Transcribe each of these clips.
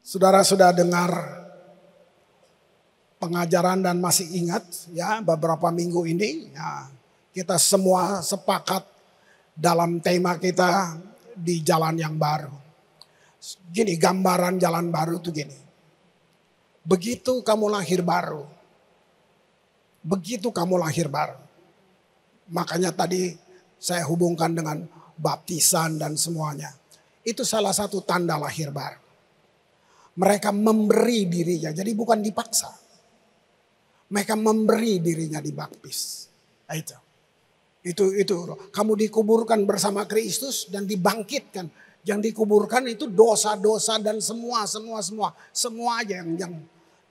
Saudara sudah dengar pengajaran dan masih ingat ya beberapa minggu ini ya, kita semua sepakat dalam tema kita di jalan yang baru. Gini gambaran jalan baru itu gini. Begitu kamu lahir baru. Begitu kamu lahir baru. Makanya tadi saya hubungkan dengan baptisan dan semuanya. Itu salah satu tanda lahir baru. Mereka memberi dirinya, jadi bukan dipaksa. Mereka memberi dirinya dibaptis. Itu kamu dikuburkan bersama Kristus dan dibangkitkan. Yang dikuburkan itu dosa-dosa dan semua aja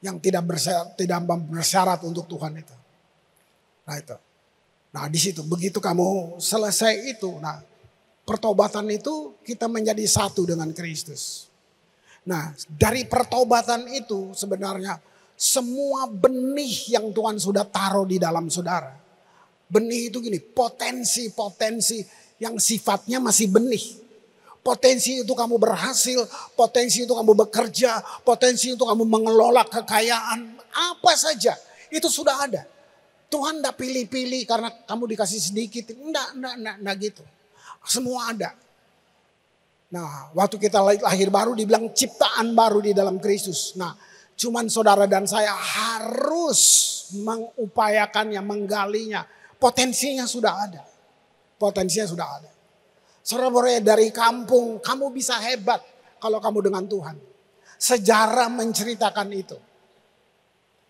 yang tidak bersyarat untuk Tuhan itu. Nah di situ begitu kamu selesai itu, nah pertobatan itu kita menjadi satu dengan Kristus. Nah dari pertobatan itu sebenarnya semua benih yang Tuhan sudah taruh di dalam saudara. Benih itu gini, potensi yang sifatnya masih benih. Potensi itu kamu berhasil, potensi itu kamu bekerja, potensi itu kamu mengelola kekayaan, apa saja itu sudah ada. Tuhan tidak pilih-pilih karena kamu dikasih sedikit, enggak gitu. Semua ada. Nah, waktu kita lahir baru dibilang ciptaan baru di dalam Kristus. Nah, cuman saudara dan saya harus mengupayakannya, menggalinya. Potensinya sudah ada. Potensinya sudah ada. Saudara dari kampung, kamu bisa hebat kalau kamu dengan Tuhan. Sejarah menceritakan itu.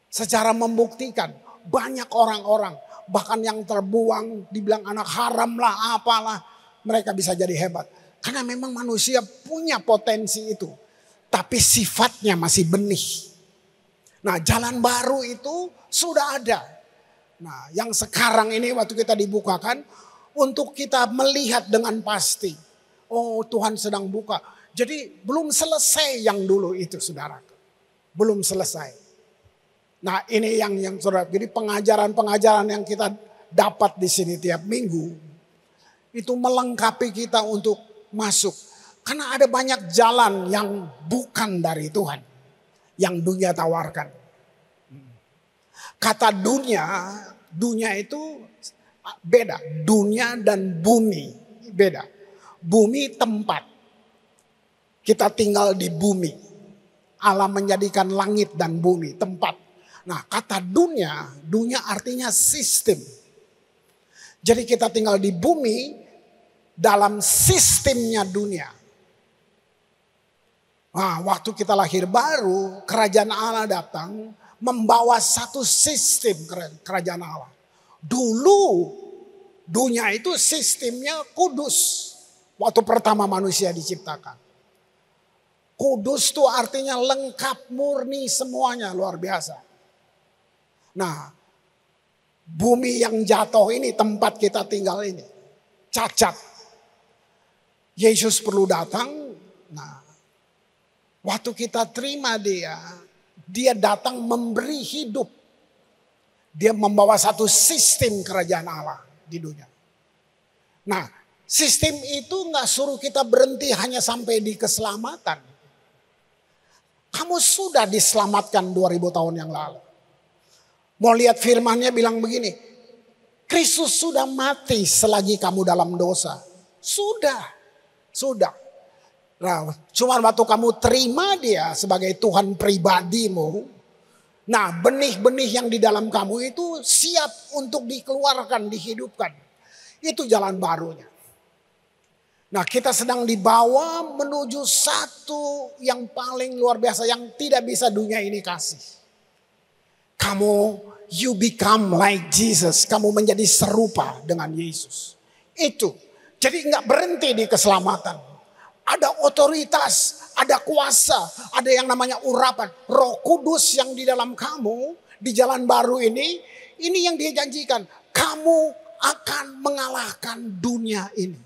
Sejarah membuktikan banyak orang-orang, bahkan yang terbuang, dibilang anak haram lah, apalah, mereka bisa jadi hebat. Karena memang manusia punya potensi itu. Tapi sifatnya masih benih. Nah jalan baru itu sudah ada. Nah yang sekarang ini waktu kita dibukakan. Untuk kita melihat dengan pasti. Oh Tuhan sedang buka. Jadi belum selesai yang dulu itu saudara. Belum selesai. Nah ini yang saudara. Jadi pengajaran-pengajaran yang kita dapat di sini tiap minggu. Itu melengkapi kita untuk masuk. Karena ada banyak jalan yang bukan dari Tuhan. Yang dunia tawarkan. Kata dunia itu beda. Dunia dan bumi beda. Bumi tempat. Kita tinggal di bumi. Allah menjadikan langit dan bumi tempat. Nah kata dunia artinya sistem. Jadi kita tinggal di bumi dalam sistemnya dunia. Nah, waktu kita lahir baru, kerajaan Allah datang membawa satu sistem kerajaan Allah. Dulu dunia itu sistemnya kudus. Waktu pertama manusia diciptakan. Kudus itu artinya lengkap, murni, semuanya luar biasa. Nah, bumi yang jatuh ini, tempat kita tinggal ini, cacat. Yesus perlu datang. Nah, waktu kita terima dia datang memberi hidup. Dia membawa satu sistem kerajaan Allah di dunia. Nah, sistem itu gak suruh kita berhenti hanya sampai di keselamatan. Kamu sudah diselamatkan 2000 tahun yang lalu. Mau lihat firmannya bilang begini. Kristus sudah mati selagi kamu dalam dosa. Sudah. Nah, cuman waktu kamu terima dia sebagai Tuhan pribadimu. Nah benih-benih yang di dalam kamu itu siap untuk dikeluarkan, dihidupkan. Itu jalan barunya. Nah kita sedang dibawa menuju satu yang paling luar biasa yang tidak bisa dunia ini kasih. You become like Jesus. Kamu menjadi serupa dengan Yesus. Itu. Jadi nggak berhenti di keselamatan. Ada otoritas, ada kuasa, ada yang namanya urapan. Roh Kudus yang di dalam kamu, di jalan baru ini yang dia janjikan. Kamu akan mengalahkan dunia ini.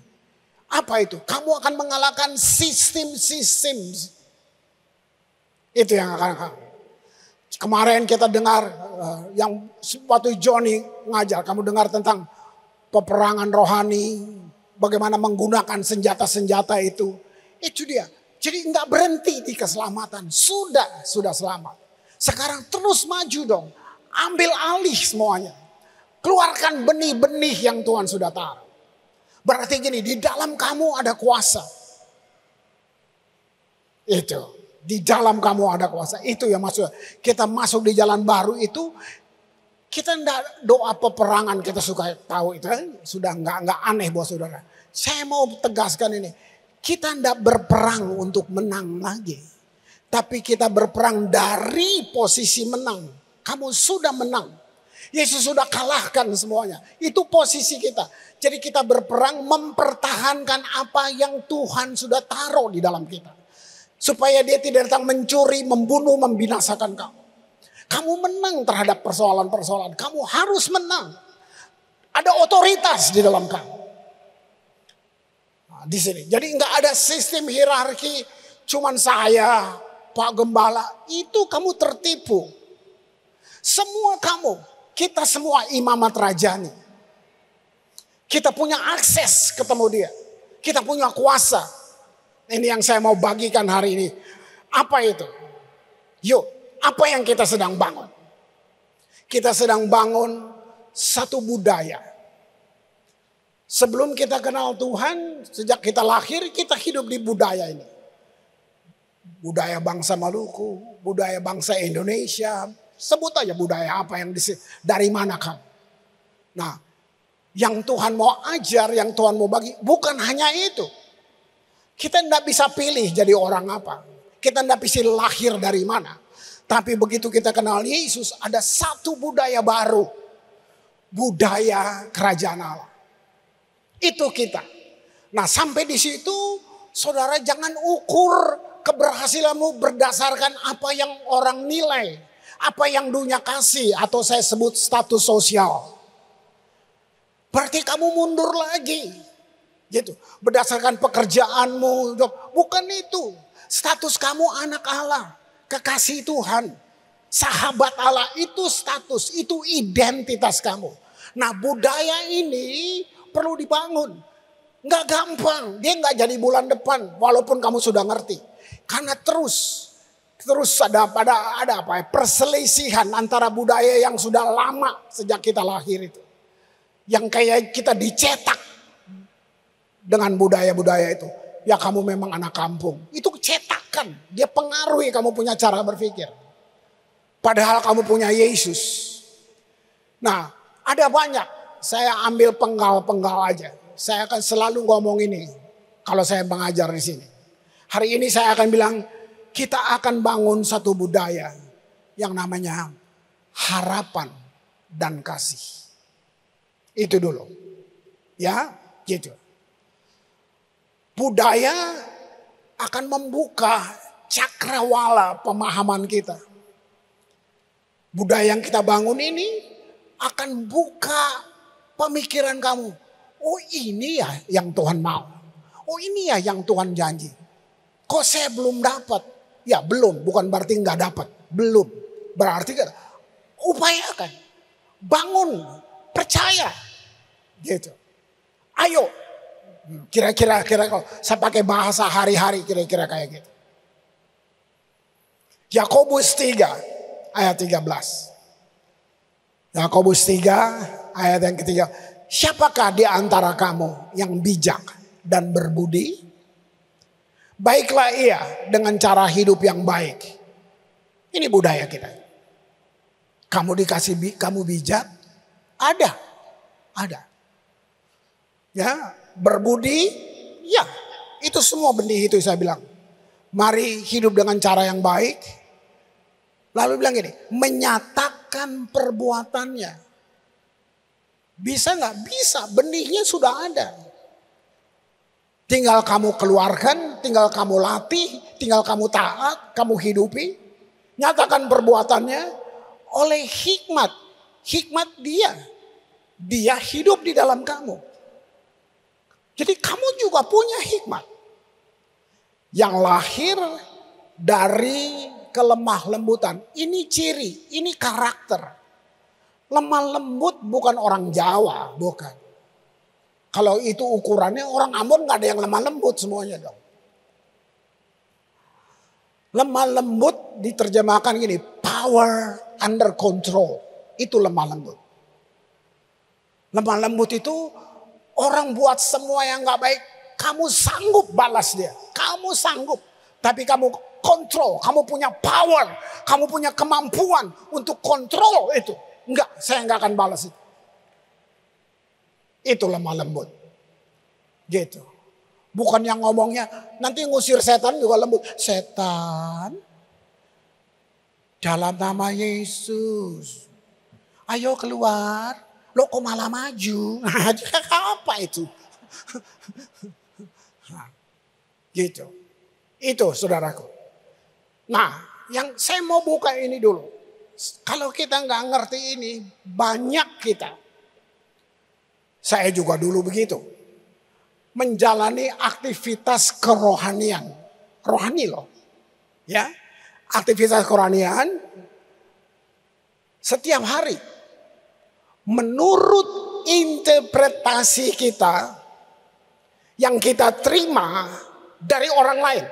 Apa itu? Kamu akan mengalahkan sistem-sistem. Itu yang akan. Kemarin kita dengar yang waktu Johnny ngajar, kamu dengar tentang peperangan rohani. Bagaimana menggunakan senjata-senjata itu. Itu dia. Jadi nggak berhenti di keselamatan. Sudah selamat. Sekarang terus maju dong. Ambil alih semuanya. Keluarkan benih-benih yang Tuhan sudah taruh. Berarti gini, di dalam kamu ada kuasa. Itu. Di dalam kamu ada kuasa. Itu yang maksudnya. Kita masuk di jalan baru itu. Kita enggak doa peperangan, kita suka tahu itu. Sudah enggak aneh buat saudara. Saya mau tegaskan ini. Kita enggak berperang untuk menang lagi. Tapi kita berperang dari posisi menang. Kamu sudah menang. Yesus sudah kalahkan semuanya. Itu posisi kita. Jadi kita berperang mempertahankan apa yang Tuhan sudah taruh di dalam kita. Supaya dia tidak datang mencuri, membunuh, membinasakan kamu. Kamu menang terhadap persoalan-persoalan. Kamu harus menang. Ada otoritas di dalam kamu. Nah, di sini. Jadi nggak ada sistem hierarki. Cuman saya, Pak Gembala. Itu kamu tertipu. Semua kamu. Kita semua imamat rajani. Kita punya akses ketemu dia. Kita punya kuasa. Ini yang saya mau bagikan hari ini. Apa itu? Yuk, apa yang kita sedang bangun? Kita sedang bangun satu budaya. Sebelum kita kenal Tuhan, sejak kita lahir, kita hidup di budaya ini. Budaya bangsa Maluku, budaya bangsa Indonesia. Sebut aja budaya apa yang dari mana kamu. Nah, yang Tuhan mau ajar, yang Tuhan mau bagi, bukan hanya itu. Kita tidak bisa pilih jadi orang apa. Kita tidak bisa lahir dari mana. Tapi begitu kita kenal Yesus, ada satu budaya baru. Budaya kerajaan Allah. Itu kita. Nah, sampai di situ, saudara jangan ukur keberhasilanmu berdasarkan apa yang orang nilai. Apa yang dunia kasih, atau saya sebut status sosial. Berarti kamu mundur lagi. Gitu. Berdasarkan pekerjaanmu. Bukan itu. Status kamu anak Allah. Kekasih Tuhan. Sahabat Allah itu status. Itu identitas kamu. Nah, budaya ini perlu dibangun. Nggak gampang. Dia nggak jadi bulan depan. Walaupun kamu sudah ngerti. Karena terus ada apa ya? Perselisihan antara budaya yang sudah lama sejak kita lahir itu. Yang kayak kita dicetak dengan budaya-budaya itu. Ya kamu memang anak kampung. Itu cetakan. Dia pengaruhi kamu punya cara berpikir. Padahal kamu punya Yesus. Nah, ada banyak. Saya ambil penggal-penggal aja. Saya akan selalu ngomong ini. Kalau saya mengajar di sini. Hari ini saya akan bilang. Kita akan bangun satu budaya. Yang namanya harapan dan kasih. Itu dulu. Ya, gitu. Budaya akan membuka cakrawala pemahaman kita. Budaya yang kita bangun ini akan buka pemikiran kamu. Oh, ini ya yang Tuhan mau. Oh, ini ya yang Tuhan janji. Kok saya belum dapat? Ya belum, bukan berarti nggak dapat. Belum, berarti upayakan. Bangun, percaya. Gitu. Ayo. Kira-kira kalau saya pakai bahasa hari-hari kira-kira kayak gitu. Yakobus 3 ayat 13. Yakobus 3 ayat yang ketiga. Siapakah di antara kamu yang bijak dan berbudi? Baiklah ia dengan cara hidup yang baik. Ini budaya kita. Kamu dikasih kamu bijak? Ada. Ya, berbudi? Ya, itu semua benih itu saya bilang. Mari hidup dengan cara yang baik. Lalu bilang gini, menyatakan perbuatannya. Bisa nggak? Bisa, benihnya sudah ada. Tinggal kamu keluarkan, tinggal kamu latih, tinggal kamu taat, kamu hidupi. Nyatakan perbuatannya oleh hikmat. Hikmat dia. Dia hidup di dalam kamu. Jadi kamu juga punya hikmat. Yang lahir dari kelemah lembutan. Ini ciri, ini karakter. Lemah lembut bukan orang Jawa, bukan. Kalau itu ukurannya orang Ambon gak ada yang lemah lembut semuanya dong. Lemah lembut diterjemahkan gini, power under control. Itu lemah lembut. Lemah lembut itu orang buat semua yang gak baik, kamu sanggup balas dia. Kamu sanggup. Tapi kamu kontrol, kamu punya power, kamu punya kemampuan untuk kontrol itu. Enggak, saya enggak akan balas itu. Itu lemah lembut. Gitu. Bukan yang ngomongnya, nanti ngusir setan juga lembut. Setan, dalam nama Yesus, ayo keluar. Lo kok malah maju? Apa itu? Gitu. Itu saudaraku. Nah, yang saya mau buka ini dulu. Kalau kita nggak ngerti ini, banyak kita. Saya juga dulu begitu. Menjalani aktivitas kerohanian. Rohani loh. Ya. Aktivitas kerohanian setiap hari. Menurut interpretasi kita yang kita terima dari orang lain.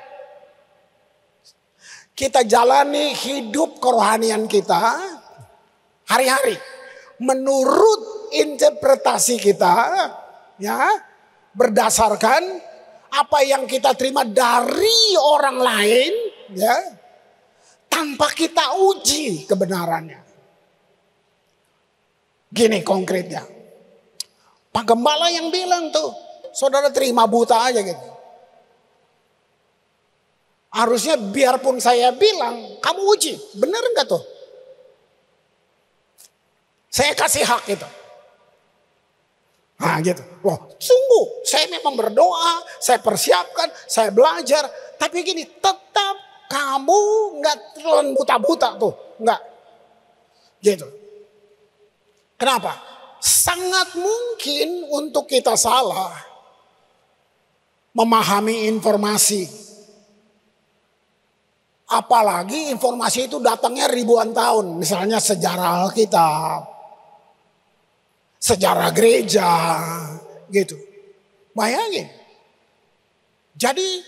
Kita jalani hidup kerohanian kita hari-hari. Menurut interpretasi kita, ya, berdasarkan apa yang kita terima dari orang lain, ya, tanpa kita uji kebenarannya. Gini konkretnya, Pak Gembala yang bilang tuh, saudara terima buta aja gitu. Harusnya biarpun saya bilang, kamu uji, bener nggak tuh? Saya kasih hak itu. Nah gitu, loh sungguh saya memang berdoa, saya persiapkan, saya belajar. Tapi gini, tetap kamu nggak telan buta-buta tuh, nggak. Gitu. Kenapa? Sangat mungkin untuk kita salah memahami informasi. Apalagi informasi itu datangnya ribuan tahun. Misalnya sejarah Alkitab, sejarah gereja, gitu. Bayangin. Jadi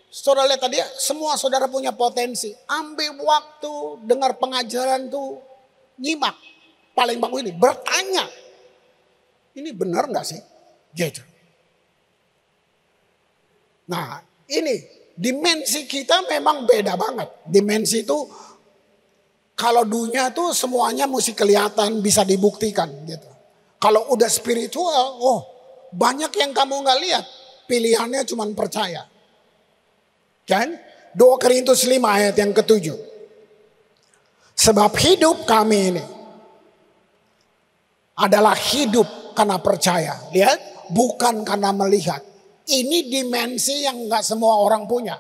saudara lihat tadi, semua saudara punya potensi. Ambil waktu, dengar pengajaran tuh, nyimak. Paling bagus ini, bertanya. Ini benar gak sih? Gitu. Nah ini, dimensi kita memang beda banget. Dimensi itu, kalau dunia tuh semuanya mesti kelihatan, bisa dibuktikan gitu. Kalau udah spiritual, oh banyak yang kamu gak lihat. Pilihannya cuma percaya. Kan? 2 Korintus 5 ayat yang ke-7. Sebab hidup kami ini adalah hidup karena percaya. Lihat, bukan karena melihat. Ini dimensi yang gak semua orang punya.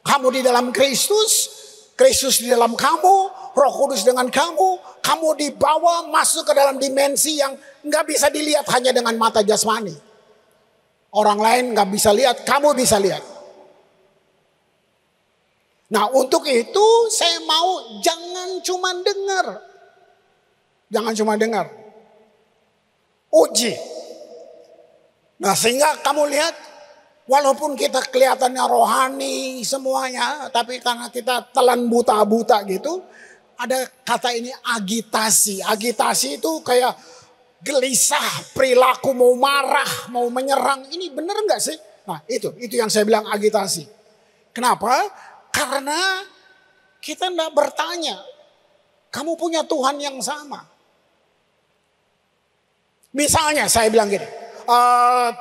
Kamu di dalam Kristus, Kristus di dalam kamu, Roh Kudus dengan kamu dibawa masuk ke dalam dimensi yang gak bisa dilihat hanya dengan mata jasmani. Orang lain gak bisa lihat, kamu bisa lihat. Nah untuk itu saya mau jangan cuma dengar. Jangan cuma dengar. Uji. Nah sehingga kamu lihat, walaupun kita kelihatannya rohani semuanya, tapi karena kita telan buta-buta gitu, ada kata ini agitasi. Agitasi itu kayak gelisah, perilaku mau marah, mau menyerang. Ini benar nggak sih? Nah itu yang saya bilang agitasi. Kenapa? Karena kita nggak bertanya. Kamu punya Tuhan yang sama. Misalnya saya bilang gini,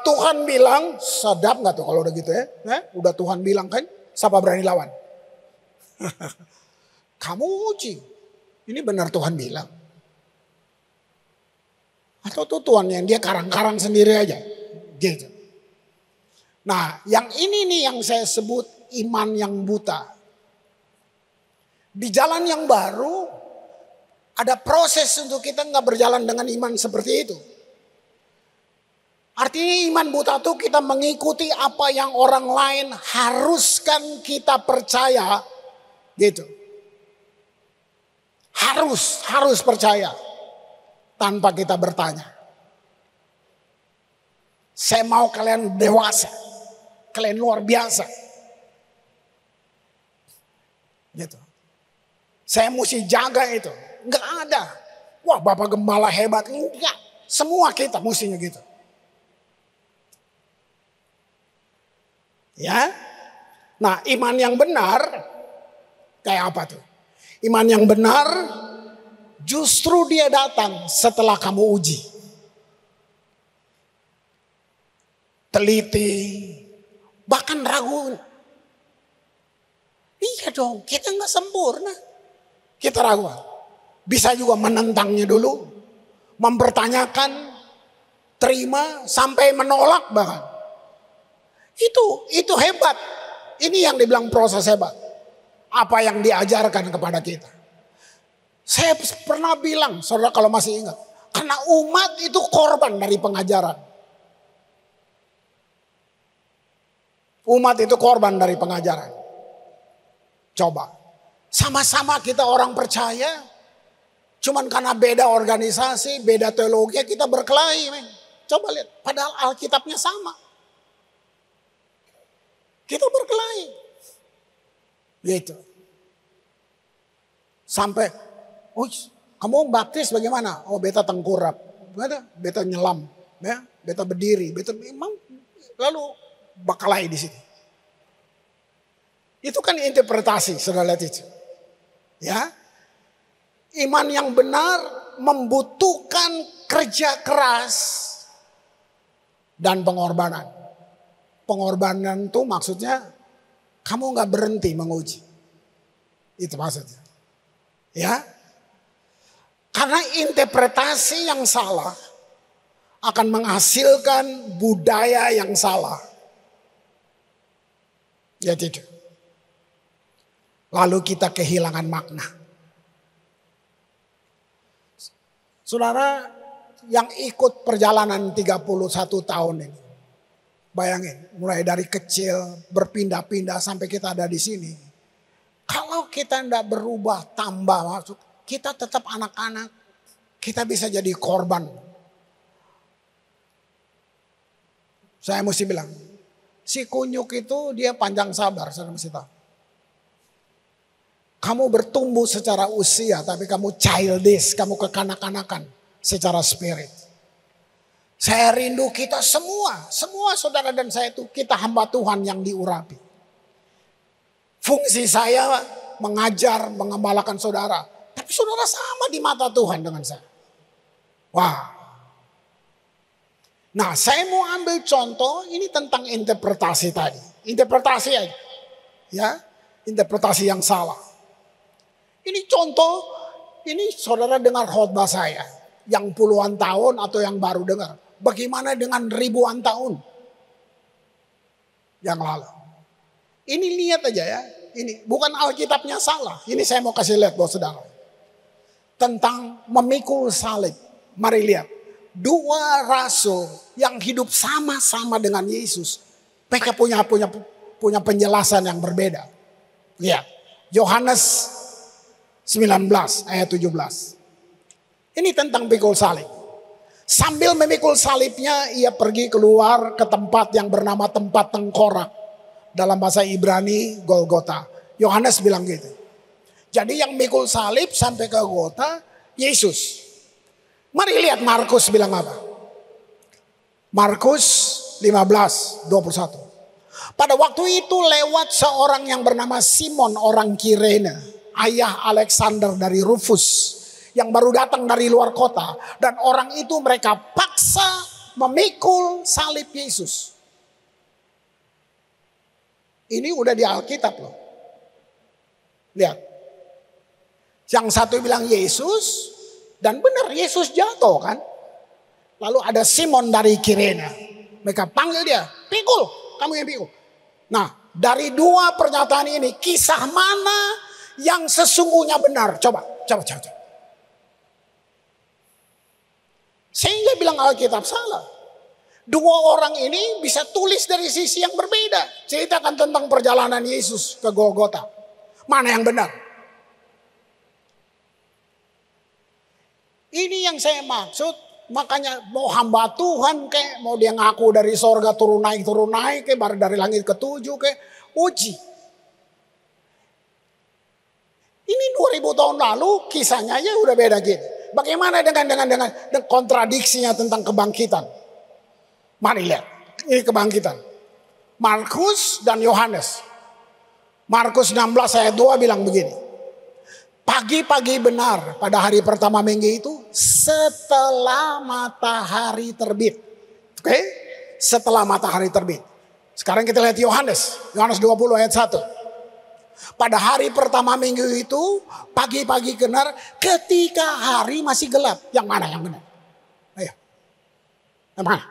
Tuhan bilang, sedap gak tuh kalau udah gitu ya? Udah Tuhan bilang kan, siapa berani lawan? Kamu uji, ini benar Tuhan bilang. Atau tuh Tuhan yang dia karang-karang sendiri aja. Gitu. Nah yang ini nih yang saya sebut iman yang buta. Di jalan yang baru, ada proses untuk kita gak berjalan dengan iman seperti itu. Artinya iman buta itu kita mengikuti apa yang orang lain haruskan kita percaya. Gitu. Harus percaya. Tanpa kita bertanya. Saya mau kalian dewasa. Kalian luar biasa. Gitu. Saya mesti jaga itu. Enggak ada. Wah, Bapak Gembala hebat. Enggak. Semua kita mestinya gitu. Ya. Nah, iman yang benar kayak apa tuh? Iman yang benar justru dia datang setelah kamu uji. Teliti, bahkan ragu. Iya dong, kita nggak sempurna. Kita ragu. Bisa juga menentangnya dulu, mempertanyakan, terima, sampai menolak bahkan. Itu hebat. Ini yang dibilang proses hebat. Apa yang diajarkan kepada kita. Saya pernah bilang, saudara kalau masih ingat. Karena umat itu korban dari pengajaran. Umat itu korban dari pengajaran. Coba. Sama-sama kita orang percaya. Cuman karena beda organisasi, beda teologi kita berkelahi. Coba lihat. Padahal Alkitabnya sama. Kita berkelahi. Gitu. Sampai, oh kamu baptis bagaimana? Oh beta tengkurap, beta nyelam, ya, beta berdiri, beta memang lalu berkelahi di sini. Itu kan interpretasi, saudara lihat itu. Ya, iman yang benar membutuhkan kerja keras dan pengorbanan. Pengorbanan itu maksudnya kamu nggak berhenti menguji. Itu maksudnya. Ya. Karena interpretasi yang salah akan menghasilkan budaya yang salah. Ya tidak. Lalu kita kehilangan makna. Saudara yang ikut perjalanan 31 tahun ini. Bayangin, mulai dari kecil berpindah-pindah sampai kita ada di sini. Kalau kita tidak berubah tambah, maksud kita tetap anak-anak, kita bisa jadi korban. Saya mesti bilang, si kunyuk itu dia panjang sabar, saya mesti tahu. Kamu bertumbuh secara usia, tapi kamu childish, kamu kekanak-kanakan secara spirit. Saya rindu kita semua saudara dan saya itu kita hamba Tuhan yang diurapi. Fungsi saya mengajar, mengembalakan saudara. Tapi saudara sama di mata Tuhan dengan saya. Wah. Nah saya mau ambil contoh ini tentang interpretasi tadi. Interpretasi aja. Ya, interpretasi yang salah. Ini contoh, ini saudara dengar khotbah saya. Yang puluhan tahun atau yang baru dengar. Bagaimana dengan ribuan tahun yang lalu. Ini lihat aja ya. Ini bukan Alkitabnya salah. Ini saya mau kasih lihat buat saudara. Tentang memikul salib. Mari lihat. Dua rasul yang hidup sama-sama dengan Yesus. Mereka punya penjelasan yang berbeda. Lihat. Yohanes 19 ayat 17. Ini tentang pikul salib. Sambil memikul salibnya ia pergi keluar ke tempat yang bernama tempat tengkorak. Dalam bahasa Ibrani Golgota. Yohanes bilang gitu. Jadi yang mikul salib sampai ke Golgota Yesus. Mari lihat Markus bilang apa. Markus 15:21. Pada waktu itu lewat seorang yang bernama Simon orang Kirene. Ayah Alexander dari Rufus. Yang baru datang dari luar kota. Dan orang itu mereka paksa memikul salib Yesus. Ini udah di Alkitab loh. Lihat. Yang satu bilang Yesus. Dan benar Yesus jatuh kan. Lalu ada Simon dari Kirene. Mereka panggil dia. Pikul. Kamu yang pikul. Nah dari dua pernyataan ini. Kisah mana yang sesungguhnya benar. Coba. Sehingga bilang Alkitab salah. Dua orang ini bisa tulis dari sisi yang berbeda. Ceritakan tentang perjalanan Yesus ke Golgota. Mana yang benar? Ini yang saya maksud. Makanya mau hamba Tuhan kayak. Mau dia ngaku dari sorga turun naik kayak. Baru dari langit ke-7 kayak. Uji. 2000 tahun lalu kisahnya aja udah beda gini. Bagaimana dengan kontradiksinya tentang kebangkitan? Mari lihat, ini kebangkitan. Markus dan Yohanes. Markus 16 ayat 2 bilang begini. Pagi-pagi benar pada hari pertama minggu itu setelah matahari terbit. Oke? Setelah matahari terbit. Sekarang kita lihat Yohanes 20 ayat 1. Pada hari pertama minggu itu pagi-pagi benar ketika hari masih gelap. Yang mana yang benar? Ayo. Yang mana?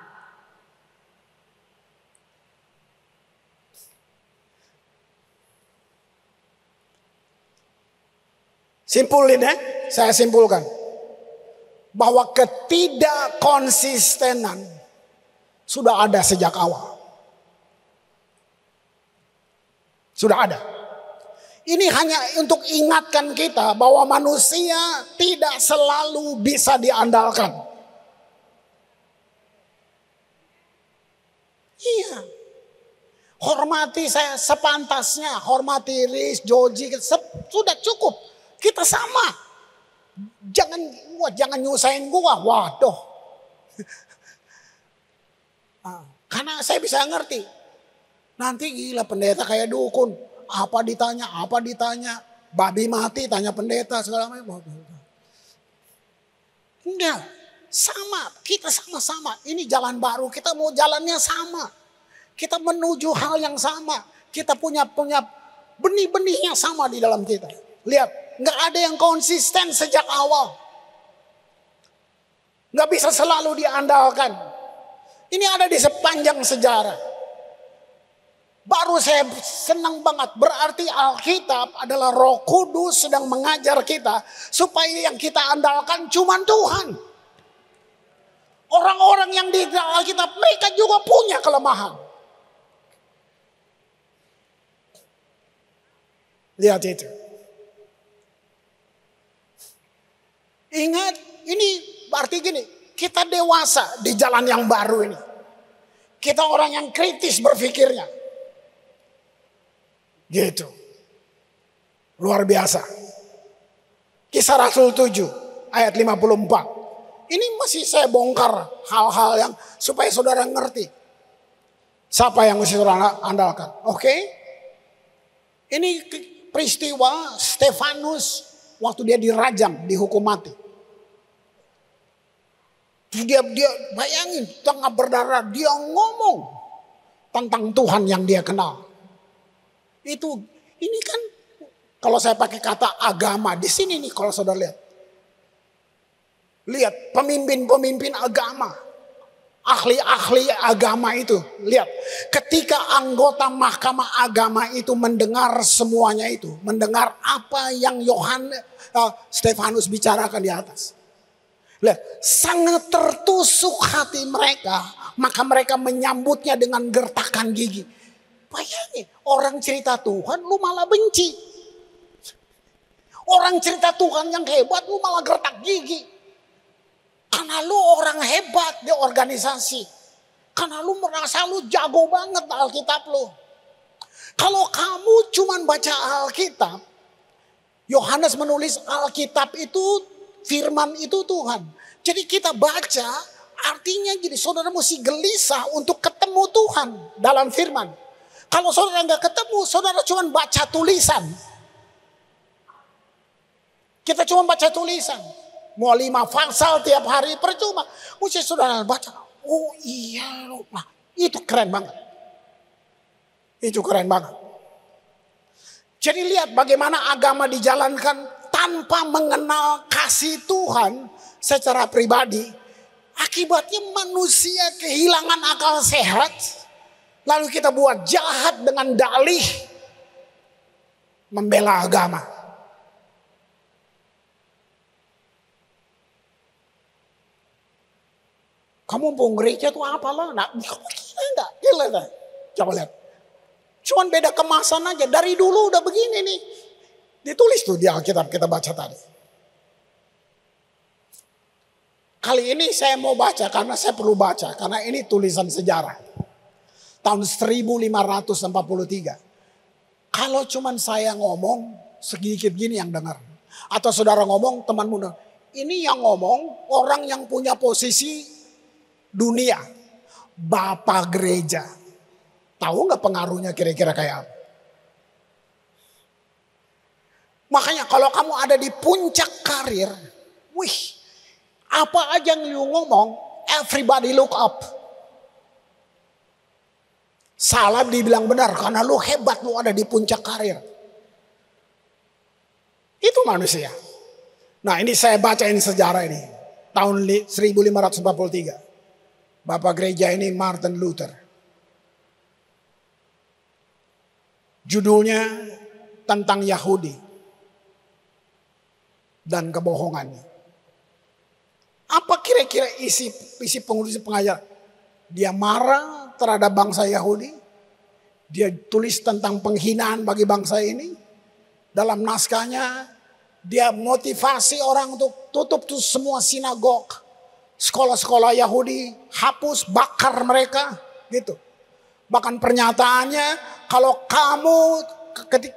Simpulin ya, saya simpulkan. Bahwa ketidakkonsistenan sudah ada sejak awal. Sudah ada. Ini hanya untuk ingatkan kita bahwa manusia tidak selalu bisa diandalkan. Iya. Hormati saya sepantasnya, hormati Riz, Joji, sudah cukup. Kita sama. Jangan nyusahin gua. Waduh. Karena saya bisa ngerti. Nanti gila pendeta kayak dukun. Apa ditanya. Babi mati tanya pendeta segala macam. Enggak. Sama. Kita sama-sama. Ini jalan baru. Kita mau jalannya sama. Kita menuju hal yang sama. Kita punya benih-benih yang sama di dalam kita. Lihat. Nggak ada yang konsisten sejak awal. Nggak bisa selalu diandalkan. Ini ada di sepanjang sejarah. Baru saya senang banget. Berarti Alkitab adalah Roh Kudus sedang mengajar kita. Supaya yang kita andalkan cuma Tuhan. Orang-orang yang di Alkitab mereka juga punya kelemahan. Lihat itu. Ingat, ini berarti gini, kita dewasa di jalan yang baru ini. Kita orang yang kritis berpikirnya. Gitu. Luar biasa. Kisah Rasul 7 ayat 54. Ini masih saya bongkar hal-hal yang supaya saudara ngerti. Siapa yang mesti saudara andalkan? Oke? Ini peristiwa Stefanus waktu dia dirajam, dihukum mati. Dia bayangin tengah berdarah dia ngomong tentang Tuhan yang dia kenal. Ini kan kalau saya pakai kata agama di sini nih kalau saudara lihat. Lihat pemimpin-pemimpin agama, ahli-ahli agama itu. Lihat ketika anggota mahkamah agama itu mendengar semuanya itu, mendengar apa yang Stefanus bicarakan di atas. Lihat, sangat tertusuk hati mereka, maka mereka menyambutnya dengan gertakan gigi. Bayangin, orang cerita Tuhan lu malah benci. Orang cerita Tuhan yang hebat lu malah gertak gigi. Karena lu orang hebat di organisasi. Karena lu merasa lu jago banget Alkitab lu. Kalau kamu cuman baca Alkitab, Yohanes menulis Alkitab itu firman itu Tuhan. Jadi kita baca artinya jadi saudara mesti gelisah untuk ketemu Tuhan dalam firman. Kalau saudara nggak ketemu, saudara cuma baca tulisan. Kita cuma baca tulisan. Mau 5 pasal tiap hari percuma. Mesti saudara baca. Oh iya loh. Nah, itu keren banget. Itu keren banget. Jadi lihat bagaimana agama dijalankan tanpa mengenal kasih Tuhan secara pribadi. Akibatnya manusia kehilangan akal sehat. Lalu kita buat jahat dengan dalih membela agama. Kamu mau gereja tuh apalah? Nah, enggak. Coba lihat. Cuman beda kemasan aja. Dari dulu udah begini nih. Ditulis tuh di Alkitab kita baca tadi. Kali ini saya mau baca karena saya perlu baca. Karena ini tulisan sejarah. Tahun 1543. Kalau cuman saya ngomong sedikit gini yang dengar. Atau saudara ngomong, teman muda, ini yang ngomong orang yang punya posisi dunia. Bapak gereja. Tahu nggak pengaruhnya kira-kira kayak apa? Makanya kalau kamu ada di puncak karir, wih, apa aja yang lu ngomong, everybody look up. Salah dibilang benar karena lu hebat, lu ada di puncak karir. Itu manusia. Nah ini saya bacain sejarah ini. Tahun 1543. Bapak gereja ini Martin Luther. Judulnya tentang Yahudi dan kebohongannya. Apa kira-kira isi pengajar? Dia marah terhadap bangsa Yahudi. Dia tulis tentang penghinaan bagi bangsa ini. Dalam naskahnya dia motivasi orang untuk tutup tuh semua sinagog. Sekolah-sekolah Yahudi hapus, bakar mereka gitu. Bahkan pernyataannya kalau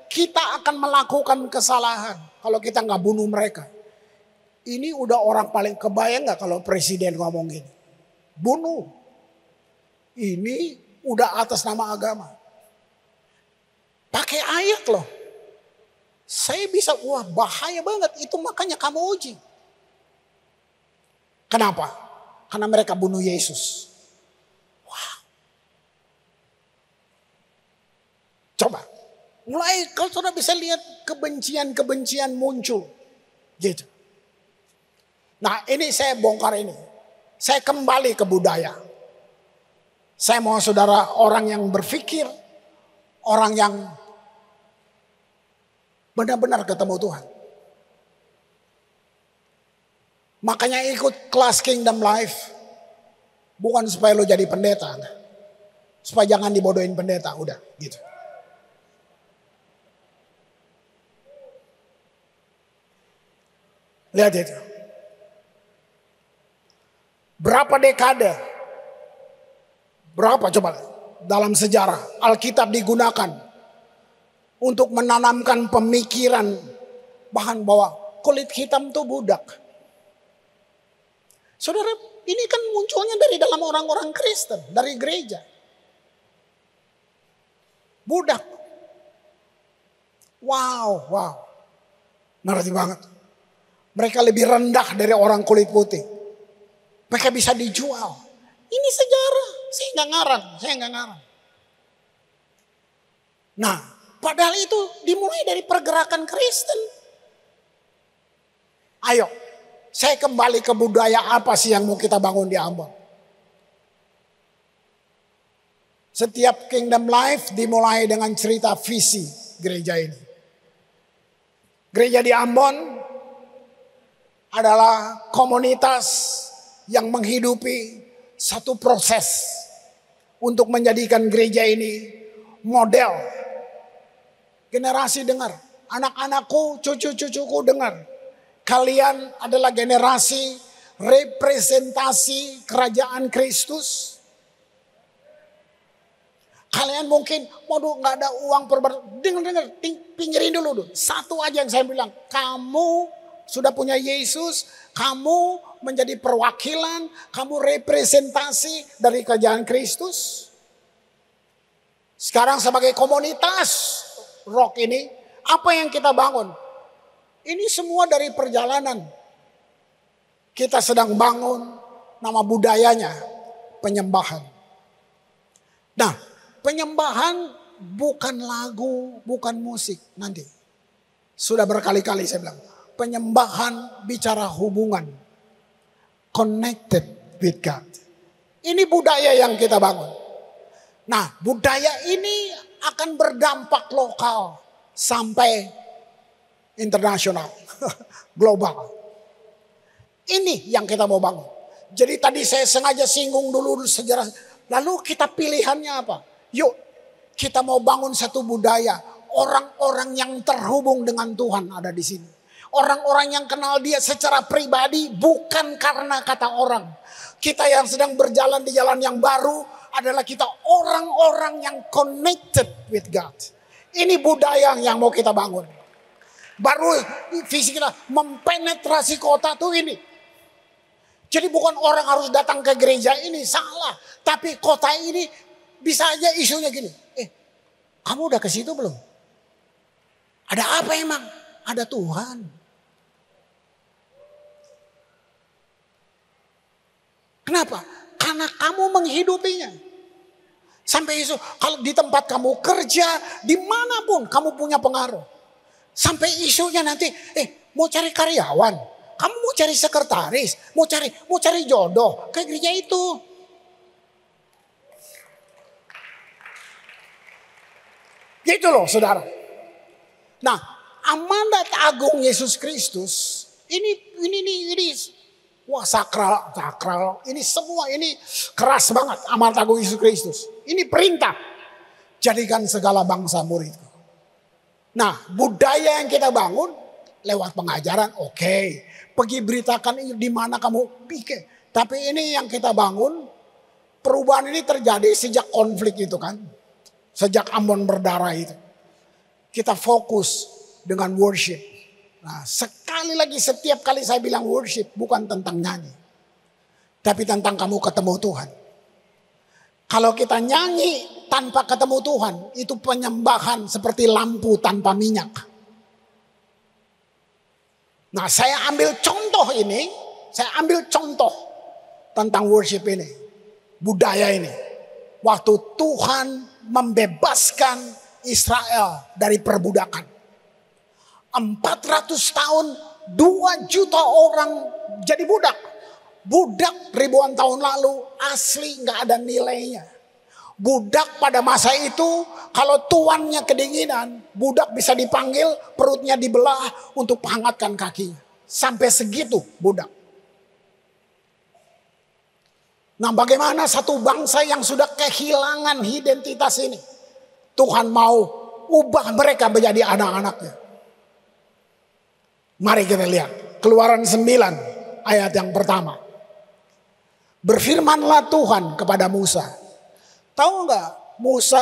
kita akan melakukan kesalahan. Kalau kita nggak bunuh mereka. Ini udah orang paling kebayang nggak kalau presiden ngomong gini. Bunuh. Ini udah atas nama agama. Pakai ayat loh. Saya bisa, wah bahaya banget. Itu makanya kamu uji. Kenapa? Karena mereka bunuh Yesus. Wah. Coba. Mulai kalau saudara bisa lihat kebencian-kebencian muncul. Gitu. Nah ini saya bongkar ini. Saya kembali ke budaya. Saya mau saudara orang yang berpikir. Orang yang benar-benar ketemu Tuhan. Makanya ikut kelas Kingdom Life. Bukan supaya lo jadi pendeta. Supaya jangan dibodohin pendeta. Udah gitu. Lihat itu. Berapa dekade. Berapa coba. Dalam sejarah Alkitab digunakan. Untuk menanamkan pemikiran bahkan bahwa kulit hitam itu budak. Saudara, ini kan munculnya dari dalam orang-orang Kristen, dari gereja. Budak. Wow. Ngerti banget. Mereka lebih rendah dari orang kulit putih. Mereka bisa dijual. Ini sejarah. Saya nggak ngarang. Nah, padahal itu dimulai dari pergerakan Kristen. Ayo, saya kembali ke budaya apa sih yang mau kita bangun di Ambon. Setiap Kingdom Life dimulai dengan cerita visi gereja ini. Gereja di Ambon adalah komunitas yang menghidupi satu proses untuk menjadikan gereja ini model. Generasi dengar, anak-anakku, cucu-cucuku dengar. Kalian adalah generasi representasi kerajaan Kristus. Kalian mungkin, waduh nggak ada uang dengar, pinggirin dulu. Satu aja yang saya bilang, kamu sudah punya Yesus, kamu menjadi perwakilan, kamu representasi dari kerajaan Kristus. Sekarang sebagai komunitas rock ini, apa yang kita bangun? Ini semua dari perjalanan. Kita sedang bangun nama budayanya, penyembahan. Nah, penyembahan bukan lagu, bukan musik nanti. Sudah berkali-kali saya bilang, penyembahan bicara hubungan. Connected with God. Ini budaya yang kita bangun. Nah, budaya ini akan berdampak lokal sampai internasional, global. Ini yang kita mau bangun. Jadi tadi saya sengaja singgung dulu sejarah. Lalu kita pilihannya apa? Yuk kita mau bangun satu budaya. Orang-orang yang terhubung dengan Tuhan ada di sini. Orang-orang yang kenal dia secara pribadi bukan karena kata orang. Kita yang sedang berjalan di jalan yang baru adalah kita orang-orang yang connected with God. Ini budaya yang mau kita bangun. Baru visi kita mempenetrasi kota tuh ini. Jadi bukan orang harus datang ke gereja ini, salah. Tapi kota ini bisa aja isunya gini. Kamu udah ke situ belum? Ada apa emang? Ada Tuhan. Kenapa? Karena kamu menghidupinya. Sampai isu, kalau di tempat kamu kerja, dimanapun kamu punya pengaruh. Sampai isunya nanti, mau cari karyawan, kamu mau cari sekretaris, mau cari jodoh, ke gereja itu. Gitu loh saudara. Nah, amanat agung Yesus Kristus, ini wah sakral, ini semua ini keras banget amanat agung Yesus Kristus. Ini perintah, jadikan segala bangsa muridku. Nah, budaya yang kita bangun lewat pengajaran, oke. Pergi beritakan di mana kamu pikir. Tapi ini yang kita bangun, perubahan ini terjadi sejak konflik itu kan. Sejak Ambon berdarah itu. Kita fokus dengan worship. Nah, sekali lagi setiap kali saya bilang worship bukan tentang nyanyi. Tapi tentang kamu ketemu Tuhan. Kalau kita nyanyi tanpa ketemu Tuhan, itu penyembahan seperti lampu tanpa minyak. Nah, saya ambil contoh ini, tentang worship ini, budaya ini. Waktu Tuhan membebaskan Israel dari perbudakan. 400 tahun 2 juta orang jadi budak. Budak ribuan tahun lalu asli gak ada nilainya. Budak pada masa itu kalau tuannya kedinginan, budak bisa dipanggil, perutnya dibelah untuk menghangatkan kakinya. Sampai segitu budak. Nah, bagaimana satu bangsa yang sudah kehilangan identitas ini, Tuhan mau ubah mereka menjadi anak-anaknya. Mari kita lihat Keluaran 9 ayat yang pertama. Berfirmanlah Tuhan kepada Musa. Tahu nggak, Musa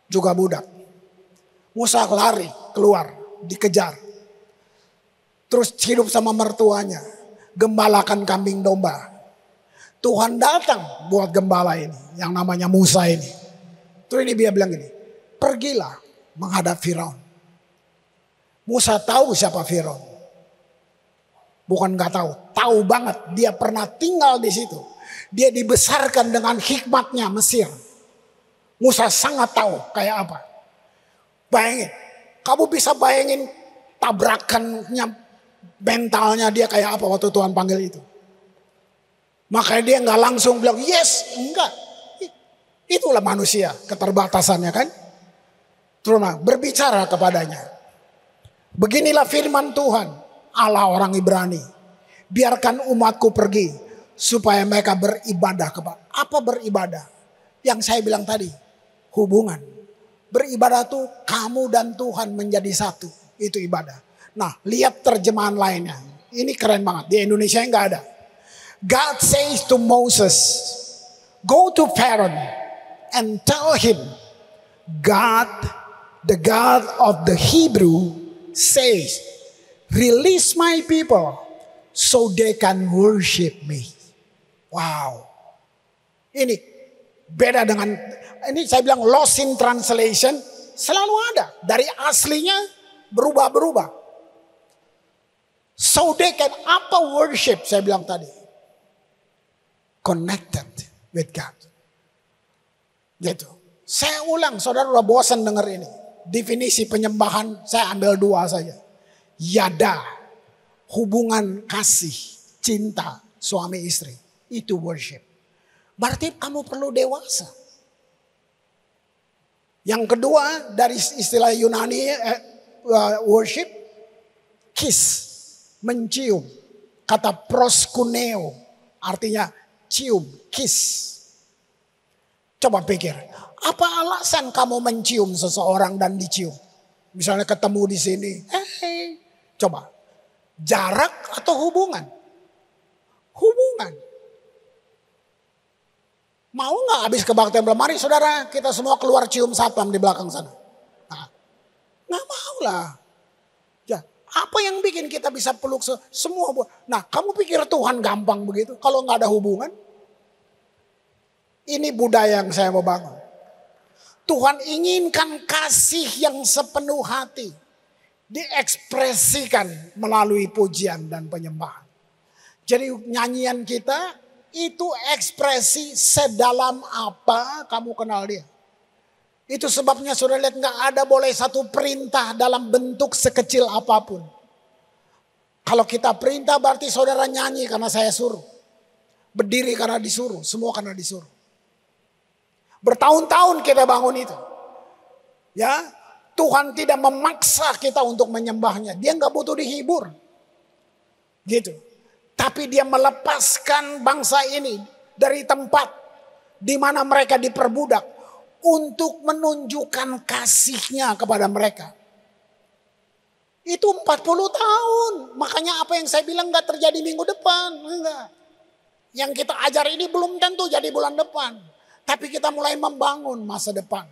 juga budak. Musa lari keluar, dikejar. Terus hidup sama mertuanya, gembalakan kambing domba. Tuhan datang buat gembala ini, yang namanya Musa ini. Terus ini dia bilang gini, pergilah menghadap Firaun. Musa tahu siapa Firaun. Bukan gak tahu, tahu banget. Dia pernah tinggal di situ. Dia dibesarkan dengan hikmatnya Mesir. Musa sangat tahu kayak apa. Bayangin, kamu bisa bayangin tabrakannya, mentalnya dia kayak apa waktu Tuhan panggil itu. Makanya dia gak langsung bilang yes, enggak. Itulah manusia, keterbatasannya kan. Terus berbicara kepadanya. Beginilah firman Tuhan, Allah orang Ibrani. Biarkan umatku pergi supaya mereka beribadah kepada. Apa beribadah? Yang saya bilang tadi, hubungan. Beribadah tuh kamu dan Tuhan menjadi satu. Itu ibadah. Nah, lihat terjemahan lainnya. Ini keren banget. Di Indonesia nggak ada. God says to Moses, go to Pharaoh and tell him, God, the God of the Hebrew says, release my people so they can worship me. Wow. Ini beda dengan, ini saya bilang lost in translation, selalu ada. Dari aslinya berubah-berubah. So they can, apa worship saya bilang tadi? Connected with God. Gitu. Saya ulang, saudara udah bosan dengar ini. Definisi penyembahan saya ambil 2 saja. Yada, hubungan kasih, cinta suami istri. Itu worship. Berarti kamu perlu dewasa. Yang kedua dari istilah Yunani worship, kiss, mencium. Kata proskuneo artinya cium, kiss. Coba pikir, apa alasan kamu mencium seseorang dan dicium? Misalnya ketemu di sini, coba, jarak atau hubungan? Hubungan. Mau nggak habis kebaktian belum? Mari saudara, kita semua keluar cium satpam di belakang sana. Nah, nggak mau lah. Apa yang bikin kita bisa peluk semua? Nah, kamu pikir Tuhan gampang begitu kalau nggak ada hubungan? Ini budaya yang saya mau bangun. Tuhan inginkan kasih yang sepenuh hati diekspresikan melalui pujian dan penyembahan. Jadi nyanyian kita itu ekspresi sedalam apa kamu kenal dia. Itu sebabnya saudara lihat nggak ada boleh satu perintah dalam bentuk sekecil apapun. Kalau kita perintah berarti saudara nyanyi karena saya suruh. Berdiri karena disuruh, semua karena disuruh. Bertahun-tahun kita bangun itu. Ya, Tuhan tidak memaksa kita untuk menyembahnya. Dia nggak butuh dihibur. Gitu. Tapi dia melepaskan bangsa ini dari tempat di mana mereka diperbudak untuk menunjukkan kasihnya kepada mereka. Itu 40 tahun. Makanya apa yang saya bilang nggak terjadi minggu depan. Enggak. Yang kita ajar ini belum tentu jadi bulan depan. Tapi kita mulai membangun masa depan.